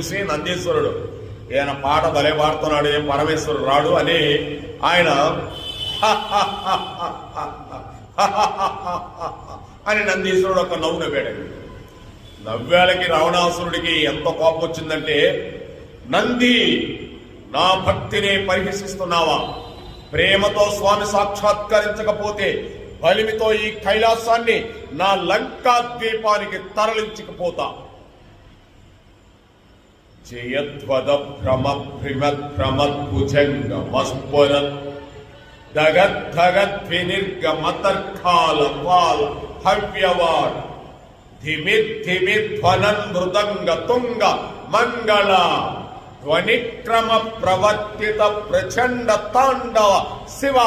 చూసి నందీశ్వరుడు ఈయన పాట భలే పాడుతున్నాడు, ఏం పరమేశ్వరుడు రాడు అని ఆయన అని నందీశ్వరుడు ఒక నవ్వు నవ్వాడు. నవ్వాలకి రావణాసురుడికి ఎంత కోపం వచ్చిందంటే, నంది నా భక్తిని పరిహసిస్తున్నావా? ప్రేమతో స్వామి సాక్షాత్కరించకపోతే బలిమితో ఈ కైలాసాన్ని నా లంకా ద్వీపానికి తరలించకపోతా. జయధ్వద భ్రమ భ్రిమద్ భ్రమద్భుజంగ మస్ఫురత్ దగద్ధగద్వినిర్గమతర్కాల పాల హవ్యవాడ్ ధిమిధ్వనన్ మృదంగ తుంగ మంగళ ధ్వనిక్రమ ప్రవర్తిత ప్రచండ తాండవ శివ.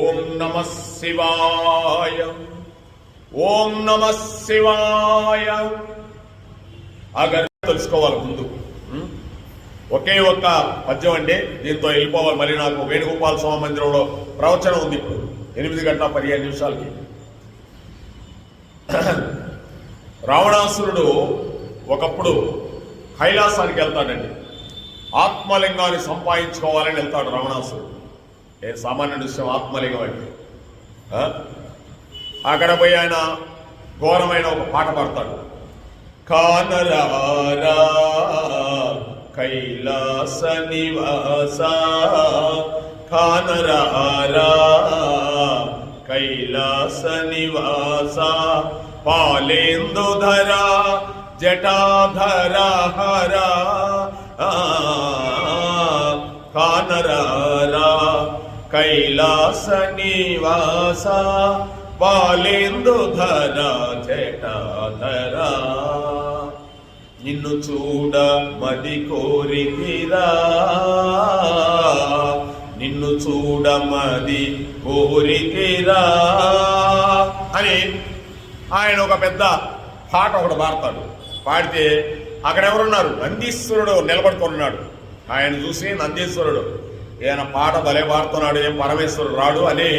ఓం నమః శివాయ, ఓం నమః శివాయ. తెలుసుకోవాలి ముందు. ఒకే ఒక్క పద్యం అండి, దీంతో వెళ్ళిపోవాలి. మరి నాకు వేణుగోపాల స్వామి మందిరంలో ప్రవచనం ఉంది ఇప్పుడు 8:15 రావణాసురుడు ఒకప్పుడు కైలాసానికి వెళ్తాడండి. ఆత్మలింగాన్ని సంపాదించుకోవాలని వెళ్తాడు రావణాసురుడు. ఏ సామాన్య విషయం ఆత్మలింగం అంటే. అక్కడ పోయి ఆయన ఘోరమైన ఒక పాట పాడతాడు. కానరారా కైలాస నివాస, కానరారా కైలాస నివాస, పాలేందుధర జటాధర హర, కానరారా కైలాస నివాస, పాలేందుధర జటాధర. నిన్ను చూడ మది కోరితిరా, నిన్ను చూడ మది కోరితిరా అని ఆయన ఒక పెద్ద పాట ఒకటి పాడతాడు. పాడితే అక్కడ ఎవరున్నారు? నందీశ్వరుడు నిలబడుతున్నాడు. ఆయన చూసి నందీశ్వరుడు ఈయన పాట భలే పాడుతున్నాడు, ఏం పరమేశ్వరుడు రాడు అని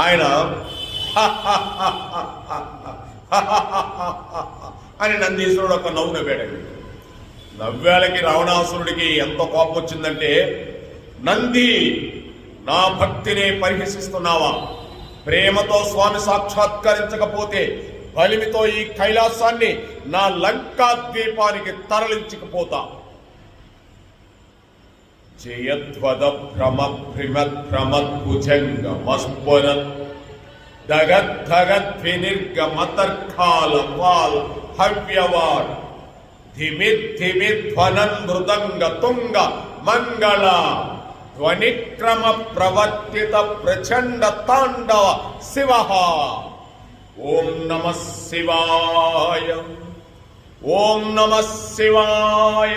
ఆయన అని నందీశ్వరుడు ఒక నవ్వు నవ్వాడు. నవ్వాలకి రావణాసురుడికి ఎంత కోపం వచ్చిందంటే, నంది నా భక్తిని పరిహసిస్తున్నావా? ప్రేమతో స్వామి సాక్షాత్కరించకపోతే బలిమితో ఈ కైలాసాన్ని నా లంకా ద్వీపానికి తరలించకపోతా. జయధ్వద భ్రమ భ్రిమద్ భ్రమద్భుజంగ మస్ఫురత్ దగద్ధగద్వినిర్గమతర్కాల పాల హవ్యవాడ్ ధిమిధ్వనన్ మృదంగ తుంగ మంగళ ధ్వనిక్రమ ప్రవర్తిత ప్రచండ తాండవ శివ. ఓం నమః శివాయ, ఓం నమః శివాయ.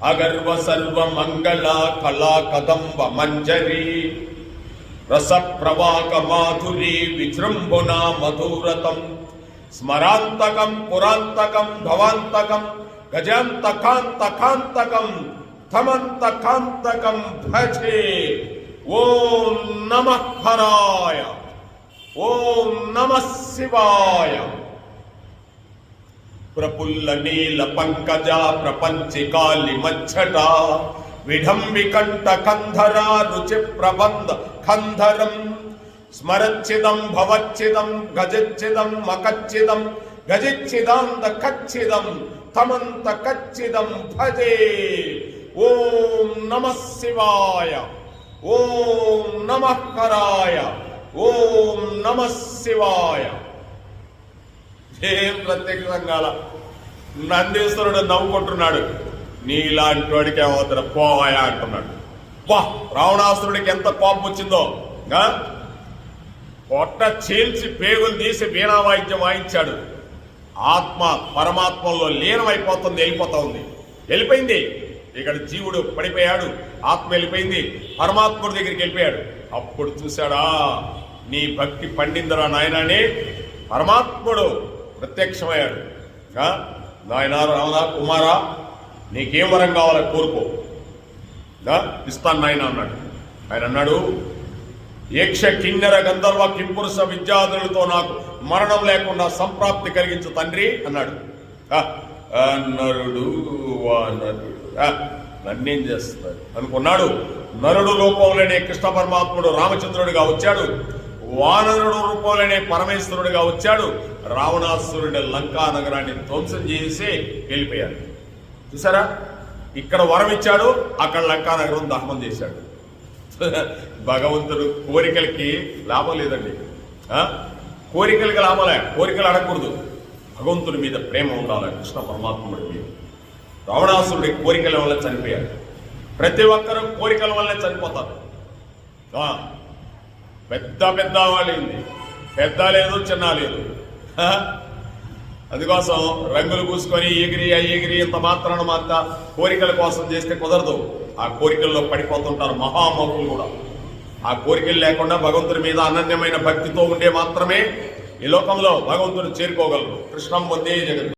అగర్వ సర్వ మంగళ కళా కదంబ మంజరి రస ప్రవాక మాధురీ విజృంభున మధురతం స్మరాంతకం పురాంతకం భవాంతకం గజాంతకాంతకాంతకం థమంతకాంతకం భజే. ఓం నమః హరాయ, ఓం నమః శివాయ. ప్రపుల్ల నీల పంకజ ప్రపంచికాలి మచ్చట విఢంబికంఠ కంధర రుచి ప్రబంధ కంధరం స్మరచ్చిదం భవచ్చిదం గజచ్చిదం మకచ్చిదం గజిచ్చిదాంత కచ్చిదం తమంత కచ్చిదం భజే. ఓం నమః శివాయ, ఓం నమః హరాయ, ఓం నమః శివాయ. ఏం ప్రత్యక్షంగా నందీశ్వరుడు నవ్వుకుంటున్నాడు. నీలాంటి వాడికి ఏమవుతాడు పోవాయా అంటున్నాడు. వా, రావణాసురుడికి ఎంత కోపం వచ్చిందో. పొట్ట చీల్చి పేగులు తీసి వీణా వాయిద్యం వాయించాడు. ఆత్మ పరమాత్మలో లీనమైపోతుంది, వెళ్ళిపోతా ఉంది. వెళ్ళిపోయింది. ఇక్కడ జీవుడు పడిపోయాడు, ఆత్మ వెళ్ళిపోయింది, పరమాత్ముడి దగ్గరికి వెళ్ళిపోయాడు. అప్పుడు చూశాడా, నీ భక్తి పండిందరా నాయనని పరమాత్ముడు ప్రత్యక్షమయ్యాడు. నాయన రావణ కుమారా, నీకేం వరం కావాలో కోరుకో, ఇస్తాను నాయన అన్నాడు. ఆయన అన్నాడు, యక్ష కిన్నెర గంధర్వ కింపురుష విద్యాధులతో నాకు మరణం లేకుండా సంప్రాప్తి కలిగించు తండ్రి అన్నాడు. నరుడు వానరుడు నన్నేం చేస్తున్నాడు అనుకున్నాడు. నరుడు రూపంలోనే కృష్ణ పరమాత్ముడు రామచంద్రుడిగా వచ్చాడు, వానరుడు రూపంలోనే పరమేశ్వరుడిగా వచ్చాడు. రావణాసురుడి లంకా నగరాన్ని ధ్వంసం చేసి వెళ్ళిపోయాడు. చూసారా, ఇక్కడ వరం ఇచ్చాడు, అక్కడ లంకా నగరం దహనం చేశాడు. భగవంతుడు కోరికలకి లాభం లేదండి. కోరికలకి లాభలే, కోరికలు అడగకూడదు. భగవంతుడి మీద ప్రేమ ఉండాలి, కృష్ణ పరమాత్ముడి మీద. రావణాసురుడి కోరికల వల్ల చనిపోయాడు. ప్రతి ఒక్కరూ కోరికల వల్లే చనిపోతారు. పెద్ద పెద్ద వాళ్ళింది, పెద్ద లేదు చిన్న లేదు. అందుకోసం రంగులు పూసుకొని ఎగిరి ఇంత మాత్రాన కోరికల కోసం చేస్తే కుదరదు. ఆ కోరికల్లో పడిపోతుంటారు మహామహులు కూడా. ఆ కోరికలు లేకుండా భగవంతుడి మీద అనన్యమైన భక్తితో ఉండే మాత్రమే ఈ లోకంలో భగవంతుడు చేరుకోగలరు. కృష్ణం వందే జగత్.